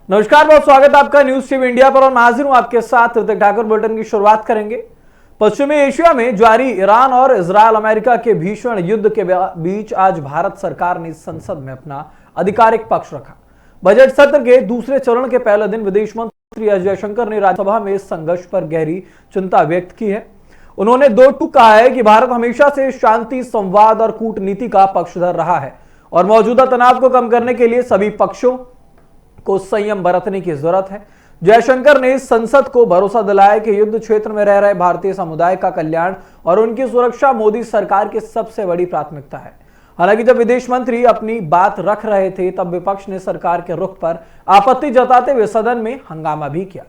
नमस्कार, बहुत स्वागत है आपका न्यूज टीवी इंडिया पर और मैं हाजिर हूं आपके साथ ऋतिक ठाकुर। बुलेटिन की शुरुआत करेंगे। पश्चिमी एशिया में जारी ईरान और इजरायल अमेरिका के भीषण युद्ध के बीच आज भारत सरकार ने संसद में अपना आधिकारिक पक्ष रखा। बजट सत्र के दूसरे चरण के पहले दिन विदेश मंत्री एस जयशंकर ने राज्यसभा में इस संघर्ष पर गहरी चिंता व्यक्त की है। उन्होंने दो टूक कहा है कि भारत हमेशा से शांति, संवाद और कूटनीति का पक्षधर रहा है और मौजूदा तनाव को कम करने के लिए सभी पक्षों को संयम बरतने की जरूरत है। जयशंकर ने संसद को भरोसा दिलाया कि युद्ध क्षेत्र में रह रहे भारतीय समुदाय का कल्याण और उनकी सुरक्षा मोदी सरकार की सबसे बड़ी प्राथमिकता है। हालांकि जब विदेश मंत्री अपनी बात रख रहे थे तब विपक्ष ने सरकार के रुख पर आपत्ति जताते हुए सदन में हंगामा भी किया।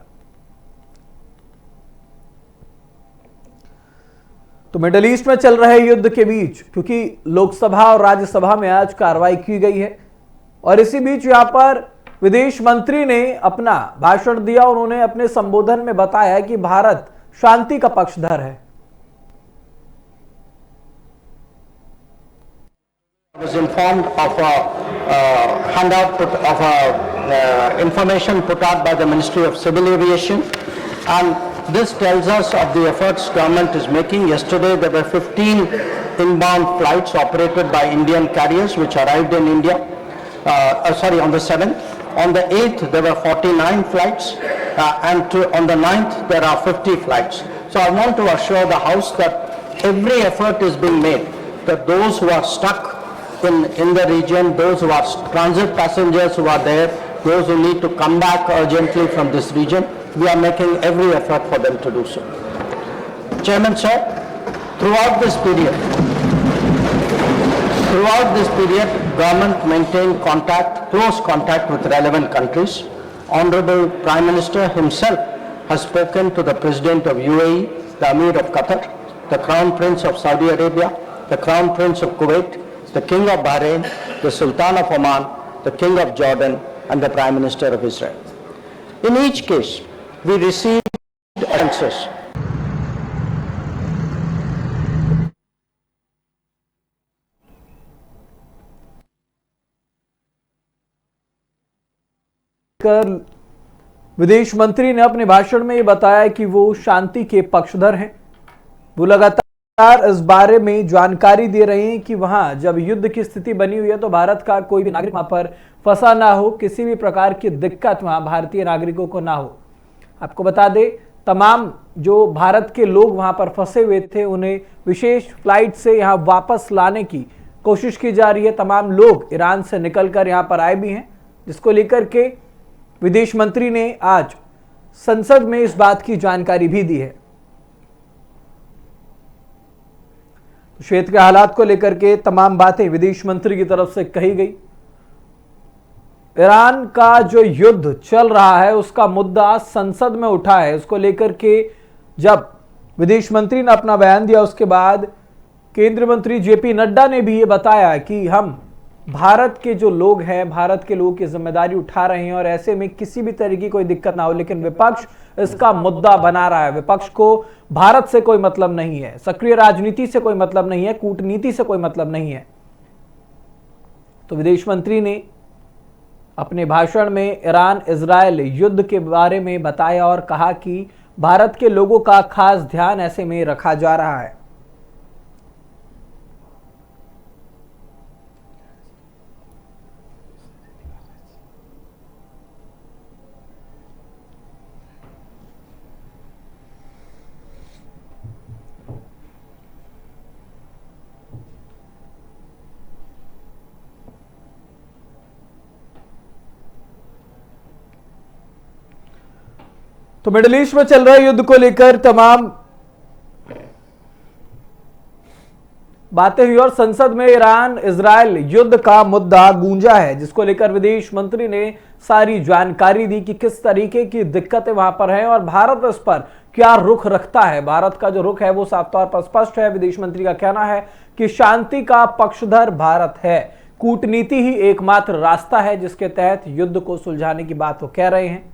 तो मिडिल ईस्ट में चल रहे युद्ध के बीच क्योंकि लोकसभा और राज्यसभा में आज कार्रवाई की गई है और इसी बीच यहां पर विदेश मंत्री ने अपना भाषण दिया। उन्होंने अपने संबोधन में बताया कि भारत शांति का पक्षधर है। I was informed of a handout of information put out by the Ministry of Civil Aviation, and this tells us of the efforts government is making. Yesterday there were 15 inbound flights operated by Indian carriers which arrived in India. On the 7th. On the 8th there were 49 flights and on the 9th there are 50 flights. So I want to assure the House that every effort is being made that those who are stuck in the region, those who are transit passengers who are there, those who need to come back urgently from this region, we are making every effort for them to do so. Chairman sir, throughout this period, government maintained close contact with relevant countries. Honorable Prime Minister himself has spoken to the President of UAE, the Amir of Qatar, the Crown Prince of Saudi Arabia, the Crown Prince of Kuwait, the King of Bahrain, the Sultan of Oman, the King of Jordan, and the Prime Minister of Israel. In each case, we received answers. विदेश मंत्री ने अपने भाषण में यह बताया कि वो शांति के पक्षधर हैं। वो लगातार इस बारे में जानकारी दे रहे हैं कि वहां जब युद्ध की स्थिति बनी हुई है तो भारत का कोई भी नागरिक वहां पर फंसा ना हो, किसी भी प्रकार की दिक्कत वहां भारतीय नागरिकों को ना हो। आपको बता दें, तमाम जो भारत के लोग वहां पर फंसे हुए थे उन्हें विशेष फ्लाइट से यहां वापस लाने की कोशिश की जा रही है। तमाम लोग ईरान से निकलकर यहां पर आए भी हैं, जिसको लेकर के विदेश मंत्री ने आज संसद में इस बात की जानकारी भी दी है। तो क्षेत्र के हालात को लेकर के तमाम बातें विदेश मंत्री की तरफ से कही गई। ईरान का जो युद्ध चल रहा है उसका मुद्दा संसद में उठा है। उसको लेकर के जब विदेश मंत्री ने अपना बयान दिया उसके बाद केंद्रीय मंत्री जेपी नड्डा ने भी ये बताया कि हम भारत के जो लोग हैं, भारत के लोगों की जिम्मेदारी उठा रहे हैं और ऐसे में किसी भी तरह की कोई दिक्कत ना हो। लेकिन विपक्ष इसका मुद्दा बना रहा है। विपक्ष को भारत से कोई मतलब नहीं है, सक्रिय राजनीति से कोई मतलब नहीं है, कूटनीति से कोई मतलब नहीं है। तो विदेश मंत्री ने अपने भाषण में ईरान इजरायल युद्ध के बारे में बताया और कहा कि भारत के लोगों का खास ध्यान ऐसे में रखा जा रहा है। तो मिडिल ईस्ट में चल रहे युद्ध को लेकर तमाम बातें हुई और संसद में ईरान इजरायल युद्ध का मुद्दा गूंजा है, जिसको लेकर विदेश मंत्री ने सारी जानकारी दी कि किस तरीके की दिक्कतें वहां पर हैं और भारत इस पर क्या रुख रखता है। भारत का जो रुख है वो साफ तौर पर स्पष्ट है। विदेश मंत्री का कहना है कि शांति का पक्षधर भारत है, कूटनीति ही एकमात्र रास्ता है जिसके तहत युद्ध को सुलझाने की बात वो कह रहे हैं।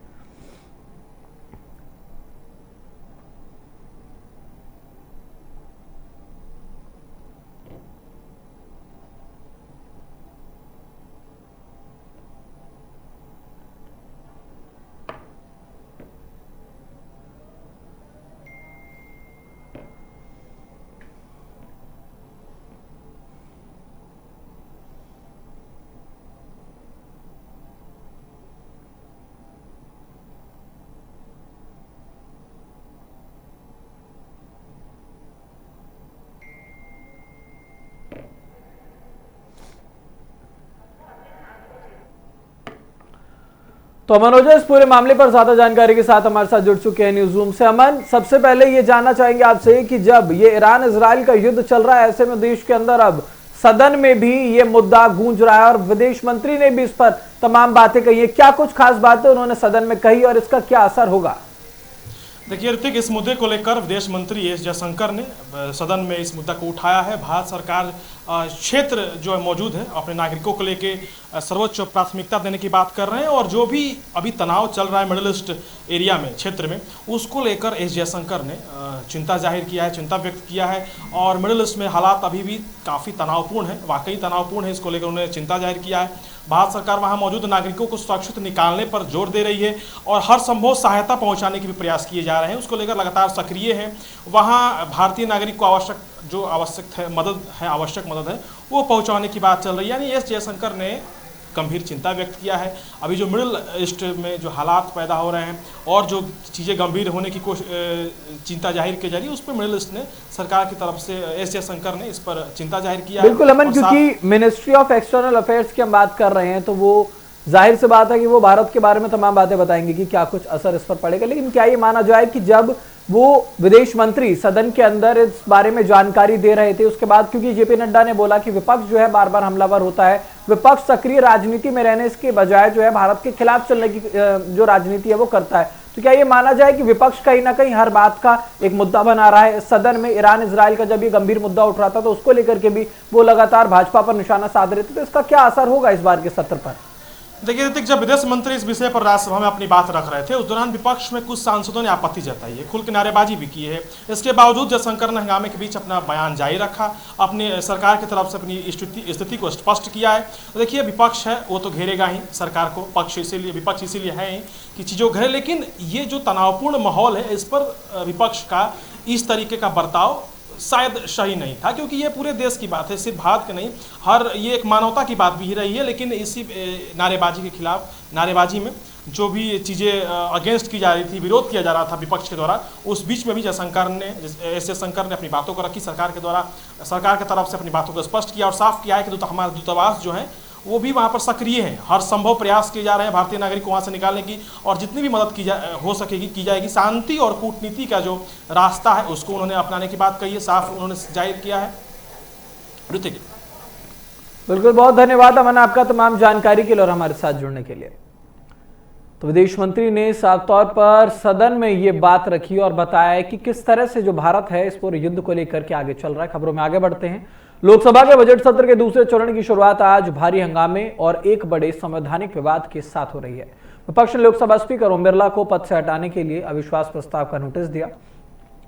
तो अमन ओझा इस पूरे मामले पर ज्यादा जानकारी के साथ हमारे साथ जुड़ चुके हैं न्यूज रूम से। अमन, सबसे पहले ये जानना चाहेंगे आपसे कि जब ये ईरान इजराइल का युद्ध चल रहा है, ऐसे में देश के अंदर अब सदन में भी ये मुद्दा गूंज रहा है और विदेश मंत्री ने भी इस पर तमाम बातें कही है। क्या कुछ खास बातें उन्होंने सदन में कही और इसका क्या असर होगा? देखिए ऋतिक, इस मुद्दे को लेकर विदेश मंत्री एस जयशंकर ने सदन में इस मुद्दा को उठाया है। भारत सरकार क्षेत्र जो मौजूद है अपने नागरिकों को लेके सर्वोच्च प्राथमिकता देने की बात कर रहे हैं और जो भी अभी तनाव चल रहा है मिडिल ईस्ट एरिया में, क्षेत्र में, उसको लेकर एस जयशंकर ने चिंता जाहिर किया है, चिंता व्यक्त किया है। और मिडिल ईस्ट में हालात अभी भी काफ़ी तनावपूर्ण है, वाकई तनावपूर्ण है। इसको लेकर उन्होंने चिंता जाहिर किया है। भारत सरकार वहां मौजूद नागरिकों को सुरक्षित निकालने पर जोर दे रही है और हर संभव सहायता पहुंचाने के भी प्रयास किए जा रहे हैं। उसको लेकर लगातार सक्रिय है। वहां भारतीय नागरिक को आवश्यक मदद है वो पहुंचाने की बात चल रही है। यानी एस जयशंकर ने गंभीर चिंता व्यक्त किया है। अभी जो मिडिल ईस्ट में जो हालात पैदा हो रहे हैं और जो चीज़ें गंभीर होने की चिंता जाहिर की जा रही है, उस पर मिडिल ईस्ट ने सरकार की तरफ से एस जयशंकर ने इस पर चिंता जाहिर किया। बिल्कुल अमन, क्योंकि मिनिस्ट्री ऑफ एक्सटर्नल अफेयर्स की हम बात कर रहे हैं तो वो जाहिर सी बात है कि वो भारत के बारे में तमाम बातें बताएंगे कि क्या कुछ असर इस पर पड़ेगा। लेकिन क्या ये माना जाए कि जब वो विदेश मंत्री सदन के अंदर इस बारे में जानकारी दे रहे थे, उसके बाद क्योंकि जेपी नड्डा ने बोला कि विपक्ष जो है बार बार हमलावर होता है, विपक्ष सक्रिय राजनीति में रहने इसके बजाय जो है भारत के खिलाफ चलने की जो राजनीति है वो करता है, तो क्या ये माना जाए कि विपक्ष कहीं ना कहीं हर बात का एक मुद्दा बना रहा है? सदन में ईरान इजराइल का जब ये गंभीर मुद्दा उठ रहा था तो उसको लेकर के भी वो लगातार भाजपा पर निशाना साध रहे थे, तो इसका क्या असर होगा इस बार के सत्र पर? देखिए ऋतिक, जब विदेश मंत्री इस विषय पर राज्यसभा में अपनी बात रख रहे थे, उस दौरान विपक्ष में कुछ सांसदों ने आपत्ति जताई है, खुल के नारेबाजी भी की है। इसके बावजूद जयशंकर ने हंगामे के बीच अपना बयान जारी रखा, अपनी सरकार की तरफ से अपनी स्थिति को स्पष्ट किया है। देखिए विपक्ष है वो तो घेरेगा ही सरकार को, विपक्ष इसीलिए है कि चीज़ों घेरे। लेकिन ये जो तनावपूर्ण माहौल है इस पर विपक्ष का इस तरीके का बर्ताव शायद सही नहीं था, क्योंकि ये पूरे देश की बात है, सिर्फ भारत की नहीं, ये एक मानवता की बात भी रही है। लेकिन इसी नारेबाजी के खिलाफ, नारेबाजी में जो भी चीज़ें अगेंस्ट की जा रही थी, विरोध किया जा रहा था विपक्ष के द्वारा, उस बीच में भी एस जयशंकर ने अपनी बातों को रखी, सरकार की तरफ से अपनी बातों को स्पष्ट किया और साफ किया है कि हमारे दूतावास जो हैं वो भी वहाँ पर सक्रिय हैं। हर संभव प्रयास किए जा रहे हैं भारतीय नागरिक को वहाँ से निकालने की, और जितनी भी मदद हो सकेगी की जाएगी। शांति और कूटनीति का जो रास्ता है उसको उन्होंने अपनाने की बात कही है, साफ उन्होंने जाहिर किया है। ऋतिक, बिल्कुल, बहुत धन्यवाद अमन आपका तमाम जानकारी के लिए और हमारे साथ जुड़ने के लिए। तो विदेश मंत्री ने साफ तौर पर सदन में ये बात रखी और बताया कि किस तरह से जो भारत है इस पूरे युद्ध को लेकर के आगे चल रहा है। खबरों में आगे बढ़ते हैं। लोकसभा के बजट सत्र के दूसरे चरण की शुरुआत आज भारी हंगामे और एक बड़े संवैधानिक विवाद के साथ हो रही है। विपक्ष ने लोकसभा स्पीकर ओम बिरला को पद से हटाने के लिए अविश्वास प्रस्ताव का नोटिस दिया,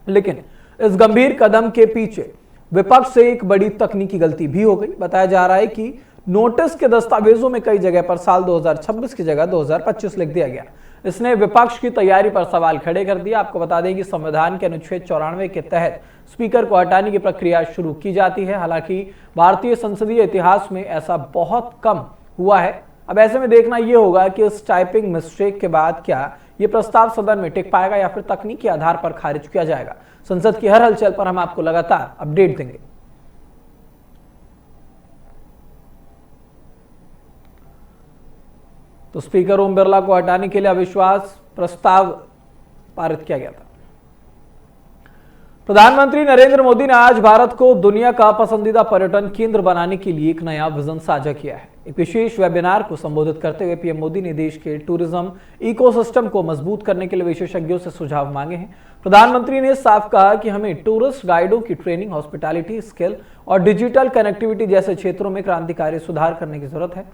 लेकिन इस गंभीर कदम के पीछे विपक्ष से एक बड़ी तकनीकी गलती भी हो गई। बताया जा रहा है कि नोटिस के दस्तावेजों में कई जगह पर साल 2026 की जगह 2025 लिख दिया गया। इसने विपक्ष की तैयारी पर सवाल खड़े कर दिया। आपको बता दें कि संविधान के अनुच्छेद 94 के तहत स्पीकर को हटाने की प्रक्रिया शुरू की जाती है। हालांकि भारतीय संसदीय इतिहास में ऐसा बहुत कम हुआ है। अब ऐसे में देखना यह होगा कि इस टाइपिंग मिस्टेक के बाद क्या यह प्रस्ताव सदन में टिक पाएगा या फिर तकनीकी आधार पर खारिज किया जाएगा। संसद की हर हलचल पर हम आपको लगातार अपडेट देंगे। तो स्पीकर ओम बिरला को हटाने के लिए अविश्वास प्रस्ताव पारित किया गया था। प्रधानमंत्री नरेंद्र मोदी ने आज भारत को दुनिया का पसंदीदा पर्यटन केंद्र बनाने के लिए एक नया विजन साझा किया है। एक विशेष वेबिनार को संबोधित करते हुए पीएम मोदी ने देश के टूरिज्म इकोसिस्टम को मजबूत करने के लिए विशेषज्ञों से सुझाव मांगे हैं। प्रधानमंत्री ने साफ कहा कि हमें टूरिस्ट गाइडों की ट्रेनिंग, हॉस्पिटैलिटी स्किल और डिजिटल कनेक्टिविटी जैसे क्षेत्रों में क्रांतिकारी सुधार करने की जरूरत है।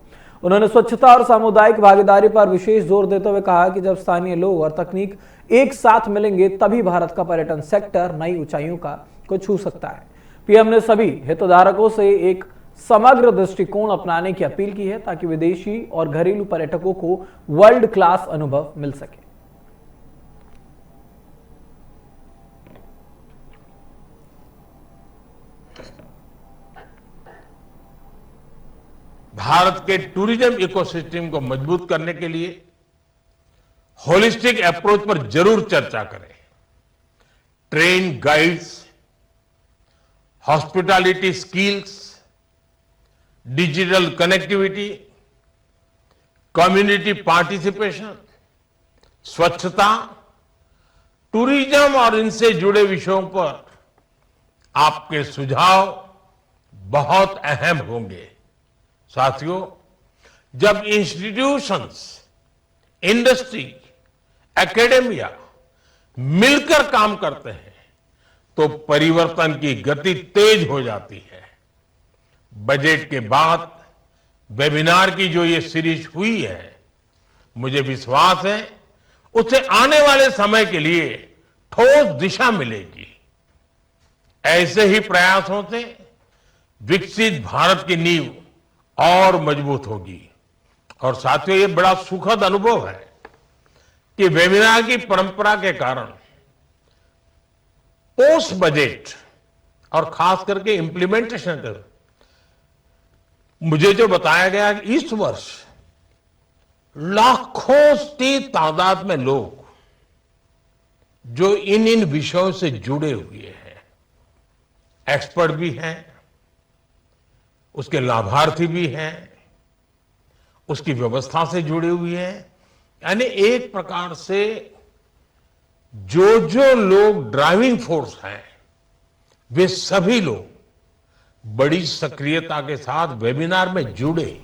उन्होंने स्वच्छता और सामुदायिक भागीदारी पर विशेष जोर देते हुए कहा कि जब स्थानीय लोग और तकनीक एक साथ मिलेंगे तभी भारत का पर्यटन सेक्टर नई ऊंचाइयों को छू सकता है। पीएम ने सभी हितधारकों से एक समग्र दृष्टिकोण अपनाने की अपील की है ताकि विदेशी और घरेलू पर्यटकों को वर्ल्ड क्लास अनुभव मिल सके। भारत के टूरिज्म इकोसिस्टम को मजबूत करने के लिए होलिस्टिक अप्रोच पर जरूर चर्चा करें। Train guides, hospitality skills, digital connectivity, community participation, स्वच्छता, टूरिज्म और इनसे जुड़े विषयों पर आपके सुझाव बहुत अहम होंगे। साथियों, जब इंस्टीट्यूशंस, इंडस्ट्री, एकेडेमिया मिलकर काम करते हैं तो परिवर्तन की गति तेज हो जाती है। बजट के बाद वेबिनार की जो ये सीरीज हुई है, मुझे विश्वास है उससे आने वाले समय के लिए ठोस दिशा मिलेगी। ऐसे ही प्रयासों से विकसित भारत की नींव और मजबूत होगी। और साथियों, ये बड़ा सुखद अनुभव है कि वेबिनार की परंपरा के कारण पोस्ट बजट और खास करके इंप्लीमेंटेशन कर मुझे जो बताया गया कि इस वर्ष लाखों की तादाद में लोग जो इन विषयों से जुड़े हुए हैं, एक्सपर्ट भी हैं, उसके लाभार्थी भी हैं, उसकी व्यवस्था से जुड़े हुए हैं, यानी एक प्रकार से जो लोग ड्राइविंग फोर्स हैं, वे सभी लोग बड़ी सक्रियता के साथ वेबिनार में जुड़े।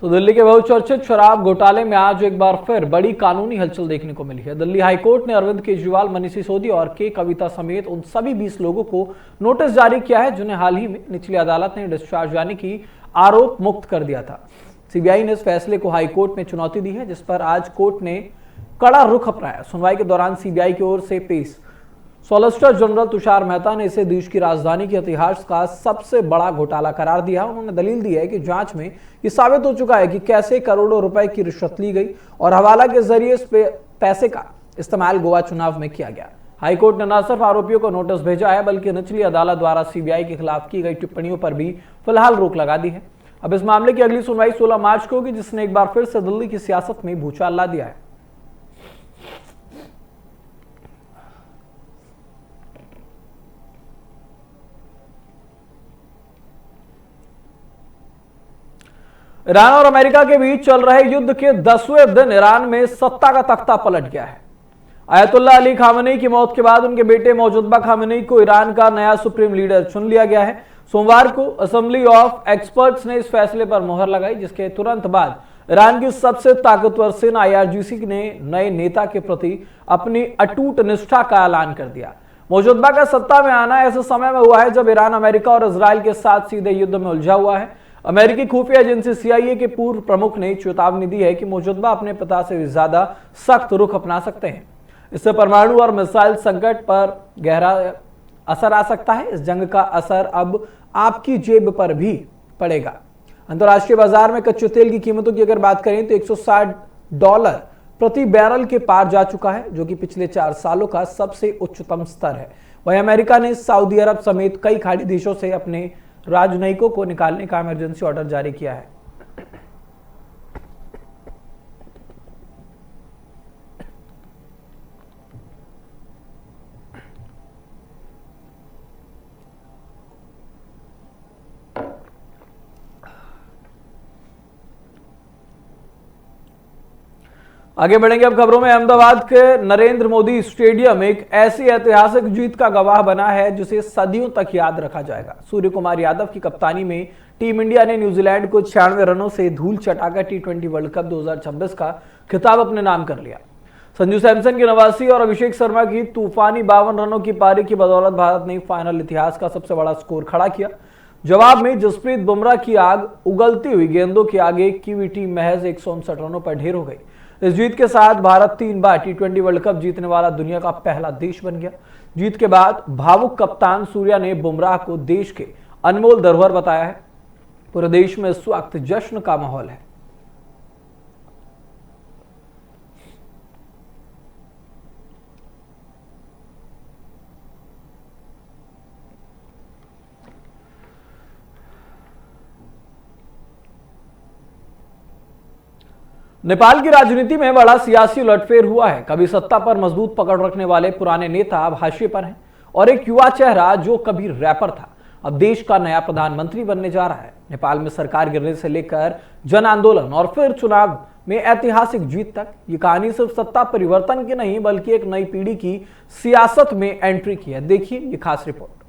तो दिल्ली के बहुचर्चित शराब घोटाले में आज एक बार फिर बड़ी कानूनी हलचल देखने को मिली है। दिल्ली हाईकोर्ट ने अरविंद केजरीवाल, मनीष सिसोदिया और के कविता समेत उन सभी 20 लोगों को नोटिस जारी किया है जिन्हें हाल ही में निचली अदालत ने डिस्चार्ज यानी कि आरोप मुक्त कर दिया था। सीबीआई ने इस फैसले को हाईकोर्ट में चुनौती दी है, जिस पर आज कोर्ट ने कड़ा रुख अपनाया। सुनवाई के दौरान सीबीआई की ओर से पेश सॉलिसिटर जनरल तुषार मेहता ने इसे देश की राजधानी के इतिहास का सबसे बड़ा घोटाला करार दिया। उन्होंने दलील दी है कि जांच में ये साबित हो चुका है कि कैसे करोड़ों रुपए की रिश्वत ली गई और हवाला के जरिए इस पैसे का इस्तेमाल गोवा चुनाव में किया गया। हाईकोर्ट ने न सिर्फ आरोपियों को नोटिस भेजा है, बल्कि निचली अदालत द्वारा सीबीआई के खिलाफ की गई टिप्पणियों पर भी फिलहाल रोक लगा दी है। अब इस मामले की अगली सुनवाई 16 मार्च को होगी, जिसने एक बार फिर से दिल्ली की सियासत में भूचाल ला दिया है। ईरान और अमेरिका के बीच चल रहे युद्ध के 10वें दिन ईरान में सत्ता का तख्ता पलट गया है। आयतुल्लाह अली खामेनी की मौत के बाद उनके बेटे मौजूदा खामेनी को ईरान का नया सुप्रीम लीडर चुन लिया गया है। सोमवार को असेंबली ऑफ एक्सपर्ट्स ने इस फैसले पर मोहर लगाई, जिसके तुरंत बाद ईरान की सबसे ताकतवर सेना IRGC ने नए नेता के प्रति अपनी अटूट निष्ठा का ऐलान कर दिया। मौजूदा का सत्ता में आना ऐसे समय में हुआ है जब ईरान अमेरिका और इजराइल के साथ सीधे युद्ध में उलझा हुआ है। अमेरिकी खुफिया एजेंसी CIA के पूर्व प्रमुख ने चेतावनी दी है कि मौजूदा अपने पिता से भी ज्यादा सख्त रुख अपना सकते हैं। इससे परमाणु और मिसाइल संकट पर गहरा असर आ सकता है। इस जंग का असर अब आपकी जेब पर भी पड़ेगा। अंतर्राष्ट्रीय बाजार में कच्चे तेल की कीमतों की अगर बात करें तो $160 प्रति बैरल के पार जा चुका है, जो कि पिछले 4 सालों का सबसे उच्चतम स्तर है। वहीं अमेरिका ने सऊदी अरब समेत कई खाड़ी देशों से अपने राजनयिकों को निकालने का इमरजेंसी ऑर्डर जारी किया है। आगे बढ़ेंगे अब खबरों में। अहमदाबाद के नरेंद्र मोदी स्टेडियम एक ऐसी ऐतिहासिक जीत का गवाह बना है जिसे सदियों तक याद रखा जाएगा। सूर्य कुमार यादव की कप्तानी में टीम इंडिया ने न्यूजीलैंड को 96 रनों से धूल चटाकर T20 वर्ल्ड कप 2026 का खिताब अपने नाम कर लिया। संजू सैमसन की 89 और अभिषेक शर्मा की तूफानी 52 रनों की पारी की बदौलत भारत ने फाइनल इतिहास का सबसे बड़ा स्कोर खड़ा किया। जवाब में जसप्रीत बुमराह की आग उगलती हुई गेंदों के आगे कीवी टीम महज 159 रनों पर ढेर हो गई। इस जीत के साथ भारत 3 बार T20 वर्ल्ड कप जीतने वाला दुनिया का पहला देश बन गया। जीत के बाद भावुक कप्तान सूर्या ने बुमराह को देश के अनमोल धरोहर बताया है। पूरे देश में इस वक्त जश्न का माहौल है। नेपाल की राजनीति में बड़ा सियासी उलटफेर हुआ है। कभी सत्ता पर मजबूत पकड़ रखने वाले पुराने नेता अब हाशिए पर हैं और एक युवा चेहरा जो कभी रैपर था अब देश का नया प्रधानमंत्री बनने जा रहा है। नेपाल में सरकार गिरने से लेकर जन आंदोलन और फिर चुनाव में ऐतिहासिक जीत तक ये कहानी सिर्फ सत्ता परिवर्तन की नहीं बल्कि एक नई पीढ़ी की सियासत में एंट्री की है। देखिए ये खास रिपोर्ट।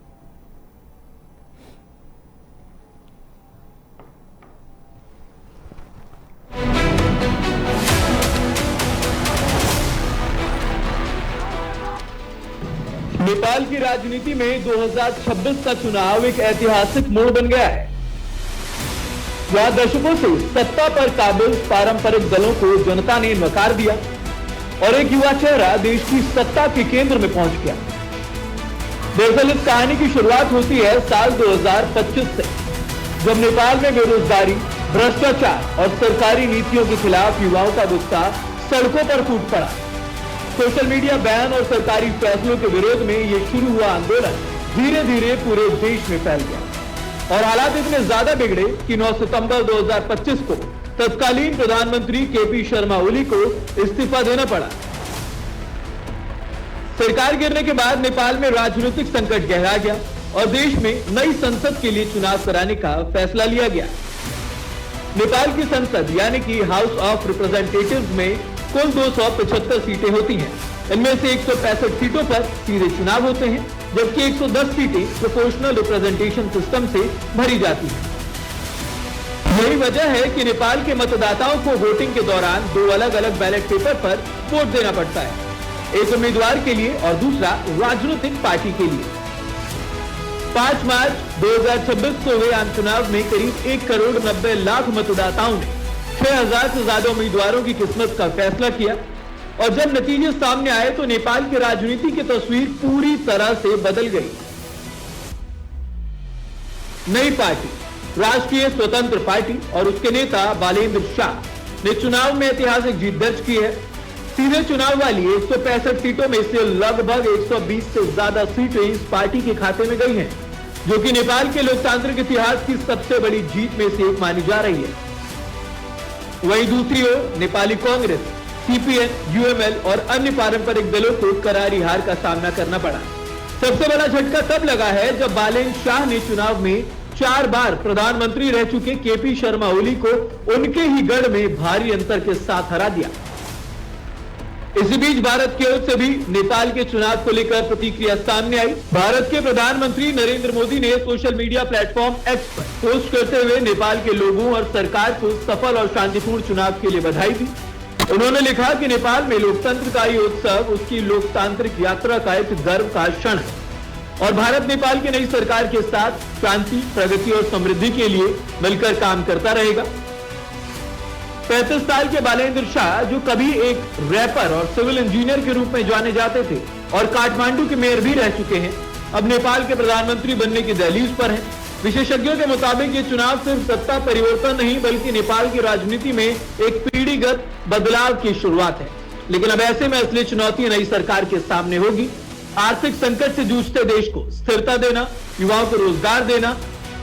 नेपाल की राजनीति में 2026 का चुनाव एक ऐतिहासिक मोड़ बन गया है। वह दशकों से सत्ता पर काबिज पारंपरिक दलों को जनता ने नकार दिया और एक युवा चेहरा देश की सत्ता के केंद्र में पहुंच गया। दरअसल इस कहानी की शुरुआत होती है साल 2025 से, जब नेपाल में बेरोजगारी, भ्रष्टाचार और सरकारी नीतियों के खिलाफ युवाओं का गुस्सा सड़कों पर फूट पड़ा। सोशल मीडिया बैन और सरकारी फैसलों के विरोध में यह शुरू हुआ आंदोलन धीरे धीरे पूरे देश में फैल गया और हालात इतने ज्यादा बिगड़े कि 9 सितंबर 2025 को तत्कालीन प्रधानमंत्री केपी शर्मा ओली को इस्तीफा देना पड़ा। सरकार गिरने के बाद नेपाल में राजनीतिक संकट गहरा गया और देश में नई संसद के लिए चुनाव कराने का फैसला लिया गया। नेपाल की संसद यानी कि हाउस ऑफ रिप्रेजेंटेटिव्स में कुल 275 सीटें होती हैं। इनमें से 165 सीटों पर सीधे चुनाव होते हैं, जबकि 110 सीटें प्रोपोर्शनल रिप्रेजेंटेशन सिस्टम से भरी जाती हैं। यही वजह है कि नेपाल के मतदाताओं को वोटिंग के दौरान 2 अलग अलग बैलेट पेपर पर वोट देना पड़ता है, एक उम्मीदवार के लिए और दूसरा राजनीतिक पार्टी के लिए। 5 मार्च 2026 को हुए आम चुनाव में करीब 1 करोड़ 90 लाख मतदाताओं ने 6000 से ज्यादा उम्मीदवारों की किस्मत का फैसला किया और जब नतीजे सामने आए तो नेपाल की राजनीति की तस्वीर पूरी तरह से बदल गई। नई पार्टी राष्ट्रीय स्वतंत्र पार्टी और उसके नेता बालेंद्र शाह ने चुनाव में ऐतिहासिक जीत दर्ज की है। सीधे चुनाव वाली 165 सीटों में से लगभग 120 से ज्यादा सीटें इस पार्टी के खाते में गई हैं, जो कि नेपाल के लोकतांत्रिक इतिहास की सबसे बड़ी जीत में से एक मानी जा रही है। वहीं दूसरी ओर नेपाली कांग्रेस, सीपीएन, यूएमएल और अन्य पारंपरिक दलों को करारी हार का सामना करना पड़ा। सबसे बड़ा झटका तब लगा है जब बालेंद्र शाह ने चुनाव में 4 बार प्रधानमंत्री रह चुके केपी शर्मा ओली को उनके ही गढ़ में भारी अंतर के साथ हरा दिया। इसी बीच भारत की ओर से भी नेपाल के चुनाव को लेकर प्रतिक्रिया सामने आई। भारत के प्रधानमंत्री नरेंद्र मोदी ने सोशल मीडिया प्लेटफॉर्म एक्स पर पोस्ट करते हुए नेपाल के लोगों और सरकार को सफल और शांतिपूर्ण चुनाव के लिए बधाई दी। उन्होंने लिखा कि नेपाल में लोकतंत्र का ये उत्सव उसकी लोकतांत्रिक यात्रा का एक गर्व का क्षण है और भारत नेपाल की नई सरकार के साथ शांति, प्रगति और समृद्धि के लिए मिलकर काम करता रहेगा। 35 साल के बालेंद्र शाह, जो कभी एक रैपर और सिविल इंजीनियर के रूप में जाने जाते थे और काठमांडू के मेयर भी रह चुके हैं, अब नेपाल के प्रधानमंत्री बनने की दहलीज पर हैं। विशेषज्ञों के मुताबिक ये चुनाव सिर्फ सत्ता परिवर्तन नहीं बल्कि नेपाल की राजनीति में एक पीढ़ीगत बदलाव की शुरुआत है। लेकिन अब ऐसे में असली चुनौती नई सरकार के सामने होगी। आर्थिक संकट से जूझते देश को स्थिरता देना, युवाओं को रोजगार देना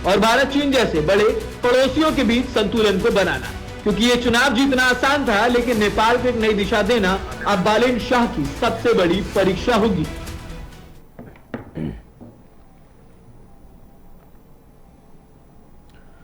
और भारत चीन जैसे बड़े पड़ोसियों के बीच संतुलन को बनाना। क्योंकि ये चुनाव जीतना आसान था, लेकिन नेपाल को एक नई दिशा देना अब बालेंद्र शाह की सबसे बड़ी परीक्षा होगी।